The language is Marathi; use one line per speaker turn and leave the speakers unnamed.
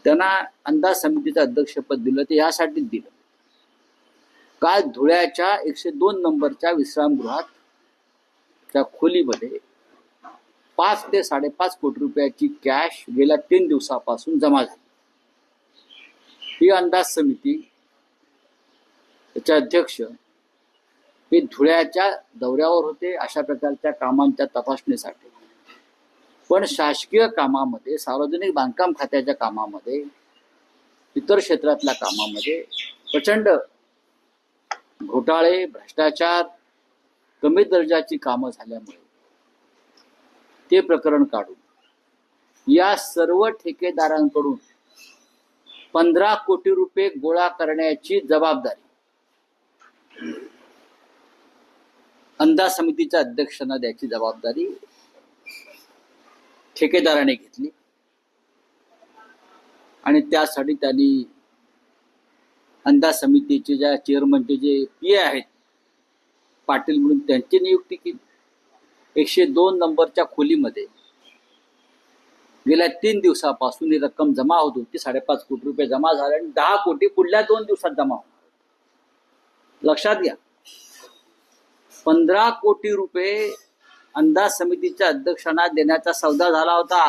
त्यांना अंदाज समितीचं अध्यक्षपद दिलं ते यासाठीच दिलं. काल धुळ्याच्या 102 नंबरच्या विश्रामगृहात त्या खोलीमध्ये 5 ते 5.5 कोटी रुपयाची कॅश गेल्या 3 दिवसापासून जमा झाली. ही अंदाज समिती त्याचे अध्यक्ष हे धुळ्याच्या दौऱ्यावर होते अशा प्रकारच्या कामांच्या तपासणीसाठी. पण शासकीय कामामध्ये, सार्वजनिक बांधकाम खात्याच्या कामामध्ये, इतर क्षेत्रातल्या कामामध्ये प्रचंड घोटाळे, भ्रष्टाचार, कमी दर्जाची कामं झाल्यामुळे ते प्रकरण काढून या सर्व ठेकेदारांकडून 15 कोटी रुपये गोळा करण्याची जबाबदारी अंदाज समितीच्या अध्यक्षांना द्यायची जबाबदारी ठेकेदाराने घेतली. आणि त्यासाठी त्यांनी अंदाज समितीचे ज्या चेअरमनचे जे PA आहेत पाटील म्हणून त्यांची नियुक्ती केली. 102 नंबरच्या खोलीमध्ये गेल्या 3 दिवसापासून ही रक्कम जमा होत होती. 5.5 कोटी रुपये जमा झाले आणि 10 कोटी पुढल्या 2 दिवसात जमा होणार. लक्षात घ्या, 15 कोटी रुपये अंदाज समितीच्या अध्यक्षांना देण्याचा सौदा झाला होता.